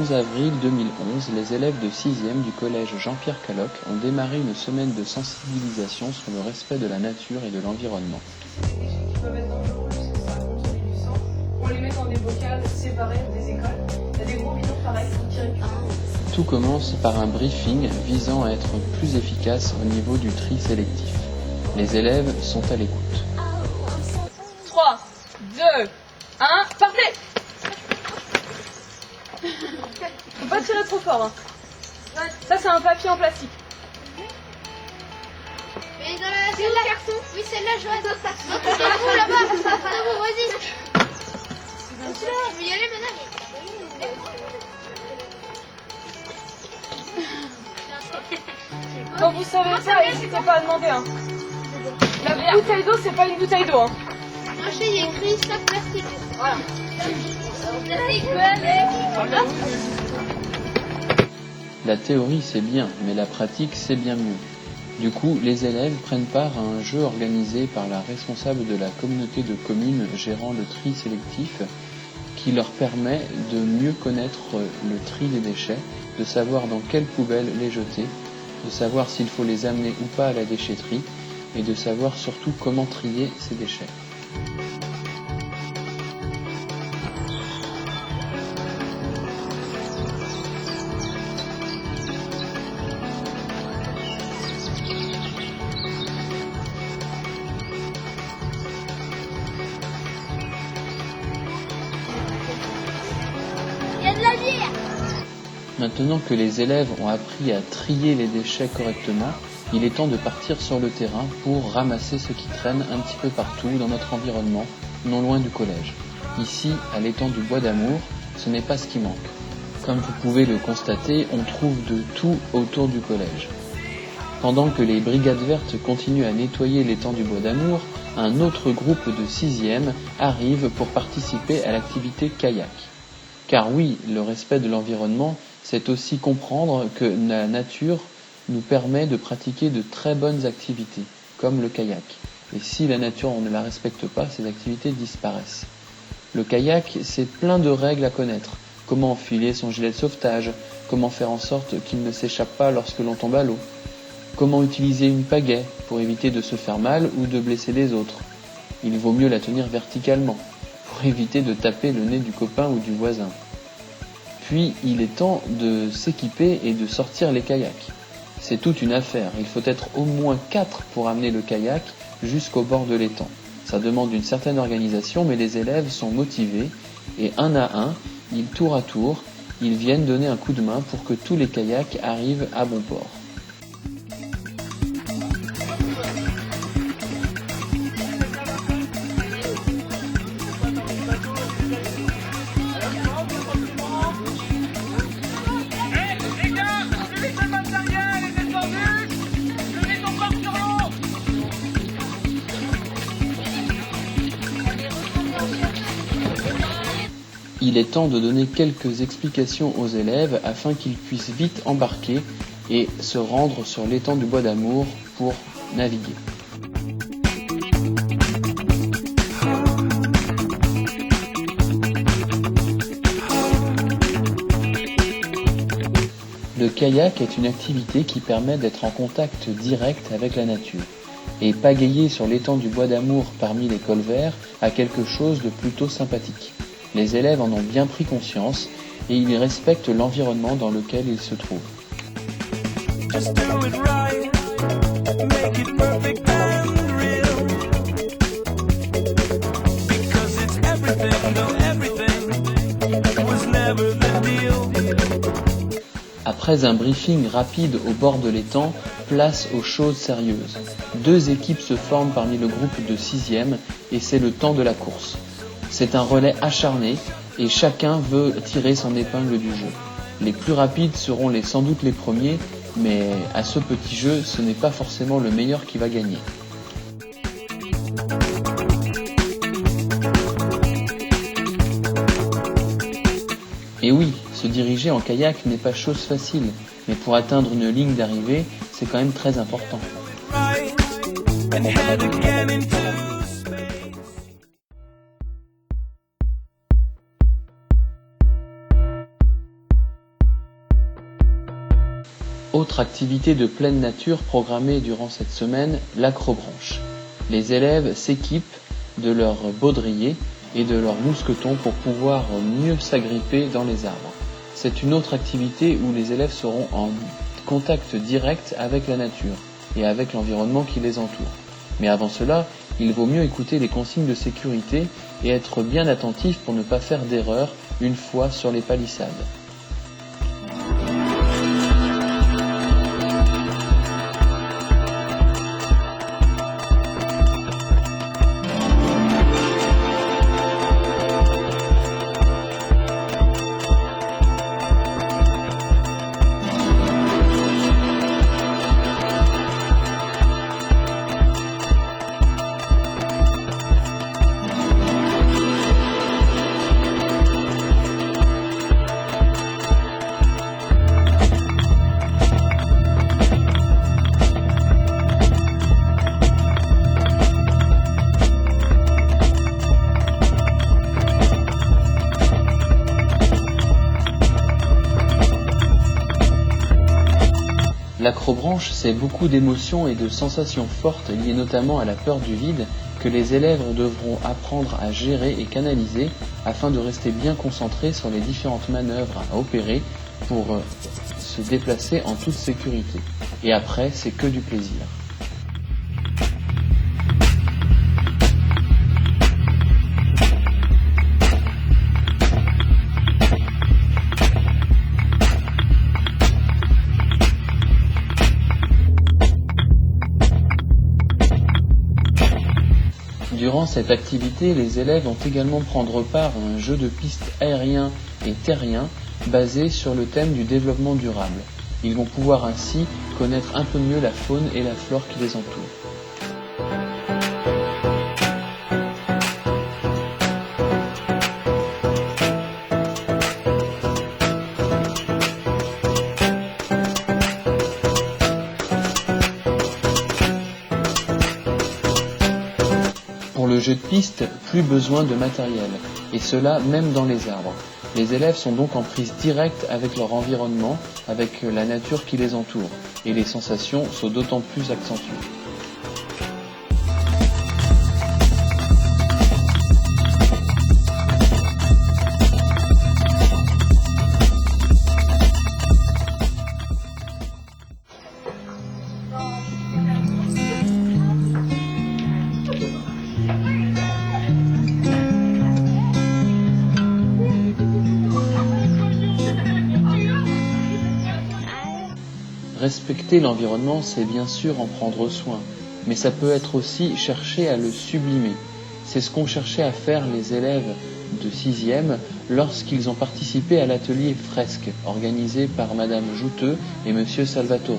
11 avril 2011, les élèves de 6e du collège Jean-Pierre Caloc ont démarré une semaine de sensibilisation sur le respect de la nature et de l'environnement. Qui peuvent être dangereux jusqu'à ça contamine du sang. On les met dans des bocals séparés des écoles. Il y a des gros bidons pareils qui récupèrent. Tout commence par un briefing visant à être plus efficace au niveau du tri sélectif. Les élèves sont à l'écoute. 3, 2, 1, partez! Faut pas tirer trop fort. Hein. Ça, c'est un papier en plastique. Mais dans la celle-là, carton. Oui, celle-là, je vois. Vous là-bas, vous, vas-y. Je vais y aller maintenant. Quand vous savez pas, n'hésitez pas à demander. Hein. La bouteille d'eau, c'est pas une bouteille d'eau. Hein. Moi, je sais, il y a écrit sac plastique. Voilà. La théorie c'est bien, mais la pratique c'est bien mieux. Du coup, les élèves prennent part à un jeu organisé par la responsable de la communauté de communes gérant le tri sélectif qui leur permet de mieux connaître le tri des déchets, de savoir dans quelle poubelle les jeter, de savoir s'il faut les amener ou pas à la déchetterie et de savoir surtout comment trier ces déchets. Il y a de la bière. Maintenant que les élèves ont appris à trier les déchets correctement, il est temps de partir sur le terrain pour ramasser ce qui traîne un petit peu partout dans notre environnement, non loin du collège. Ici, à l'étang du Bois d'Amour, ce n'est pas ce qui manque. Comme vous pouvez le constater, on trouve de tout autour du collège. Pendant que les brigades vertes continuent à nettoyer l'étang du Bois d'Amour, un autre groupe de 6e arrive pour participer à l'activité kayak. Car oui, le respect de l'environnement, c'est aussi comprendre que la nature nous permet de pratiquer de très bonnes activités, comme le kayak. Et si la nature, on ne la respecte pas, ces activités disparaissent. Le kayak, c'est plein de règles à connaître. Comment enfiler son gilet de sauvetage, comment faire en sorte qu'il ne s'échappe pas lorsque l'on tombe à l'eau, comment utiliser une pagaie pour éviter de se faire mal ou de blesser les autres. Il vaut mieux la tenir verticalement, pour éviter de taper le nez du copain ou du voisin. Puis, il est temps de s'équiper et de sortir les kayaks. C'est toute une affaire, il faut être au moins 4 pour amener le kayak jusqu'au bord de l'étang. Ça demande une certaine organisation, mais les élèves sont motivés et un à un, tour à tour, ils viennent donner un coup de main pour que tous les kayaks arrivent à bon port. Il est temps de donner quelques explications aux élèves afin qu'ils puissent vite embarquer et se rendre sur l'étang du Bois d'Amour pour naviguer. Le kayak est une activité qui permet d'être en contact direct avec la nature. Et pagayer sur l'étang du Bois d'Amour parmi les cols verts a quelque chose de plutôt sympathique. Les élèves en ont bien pris conscience et ils respectent l'environnement dans lequel ils se trouvent. Just do it right, make it perfect and real. Because it's everything, though everything was never the deal. Après un briefing rapide au bord de l'étang, place aux choses sérieuses. 2 équipes se forment parmi le groupe de 6e et c'est le temps de la course. C'est un relais acharné et chacun veut tirer son épingle du jeu. Les plus rapides seront sans doute les premiers, mais à ce petit jeu, ce n'est pas forcément le meilleur qui va gagner. Et oui, se diriger en kayak n'est pas chose facile, mais pour atteindre une ligne d'arrivée, c'est quand même très important. Autre activité de pleine nature programmée durant cette semaine, l'acrobranche. Les élèves s'équipent de leur baudrier et de leurs mousquetons pour pouvoir mieux s'agripper dans les arbres. C'est une autre activité où les élèves seront en contact direct avec la nature et avec l'environnement qui les entoure. Mais avant cela, il vaut mieux écouter les consignes de sécurité et être bien attentif pour ne pas faire d'erreur une fois sur les palissades. L'acrobranche, c'est beaucoup d'émotions et de sensations fortes liées notamment à la peur du vide que les élèves devront apprendre à gérer et canaliser afin de rester bien concentrés sur les différentes manœuvres à opérer pour se déplacer en toute sécurité. Et après, c'est que du plaisir. Durant cette activité, les élèves vont également prendre part à un jeu de pistes aérien et terrien basé sur le thème du développement durable. Ils vont pouvoir ainsi connaître un peu mieux la faune et la flore qui les entourent. Pour le jeu de piste, plus besoin de matériel, et cela même dans les arbres. Les élèves sont donc en prise directe avec leur environnement, avec la nature qui les entoure, et les sensations sont d'autant plus accentuées. Respecter l'environnement, c'est bien sûr en prendre soin, mais ça peut être aussi chercher à le sublimer. C'est ce qu'ont cherché à faire les élèves de 6e lorsqu'ils ont participé à l'atelier fresque organisé par Madame Jouteux et Monsieur Salvatore.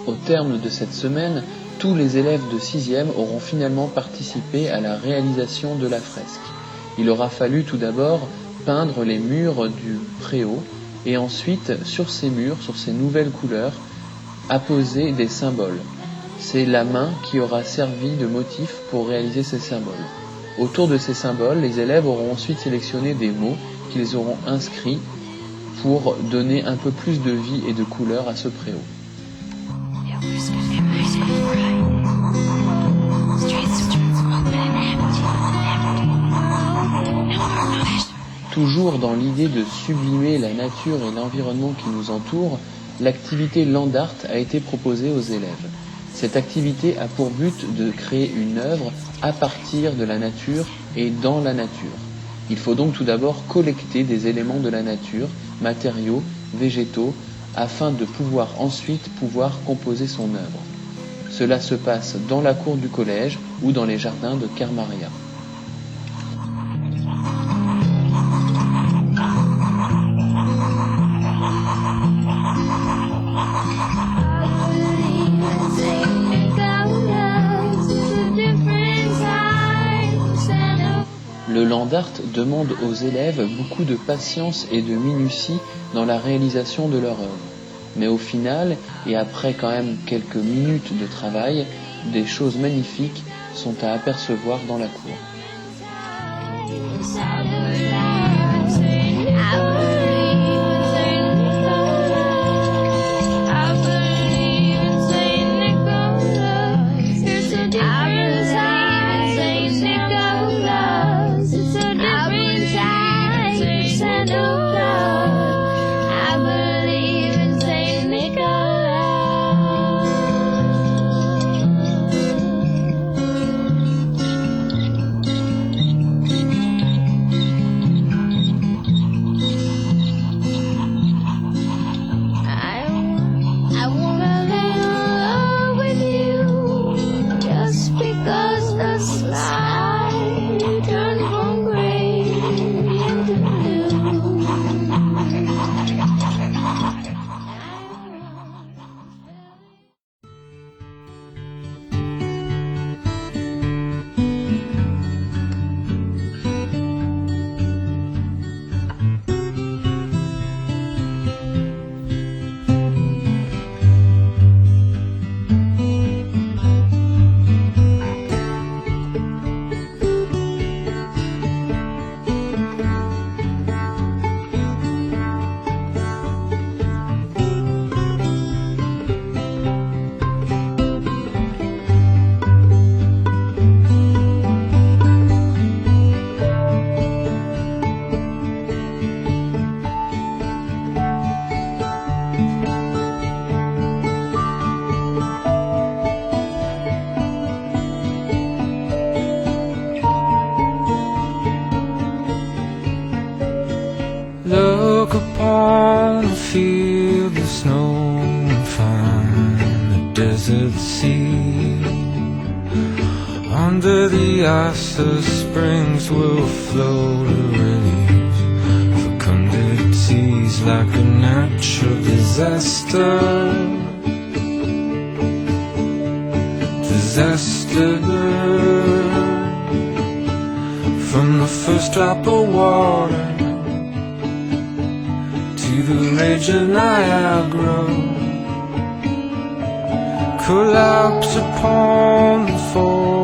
Au terme de cette semaine, tous les élèves de 6e auront finalement participé à la réalisation de la fresque. Il aura fallu tout d'abord peindre les murs du préau et ensuite, sur ces murs, sur ces nouvelles couleurs, apposer des symboles. C'est la main qui aura servi de motif pour réaliser ces symboles. Autour de ces symboles, les élèves auront ensuite sélectionné des mots qu'ils auront inscrits pour donner un peu plus de vie et de couleur à ce préau. Toujours dans l'idée de sublimer la nature et l'environnement qui nous entoure, l'activité Land Art a été proposée aux élèves. Cette activité a pour but de créer une œuvre à partir de la nature et dans la nature. Il faut donc tout d'abord collecter des éléments de la nature, matériaux, végétaux, afin de pouvoir ensuite composer son œuvre. Cela se passe dans la cour du collège ou dans les jardins de Kermaria. Le Land Art demande aux élèves beaucoup de patience et de minutie dans la réalisation de leur œuvre. Mais au final, et après quand même quelques minutes de travail, des choses magnifiques sont à apercevoir dans la cour. Look upon the field of snow and find the desert sea. Under the ice the springs will flow to relief fecundities like a natural disaster. From the first drop of water to the rage of Niagara, collapse upon the fall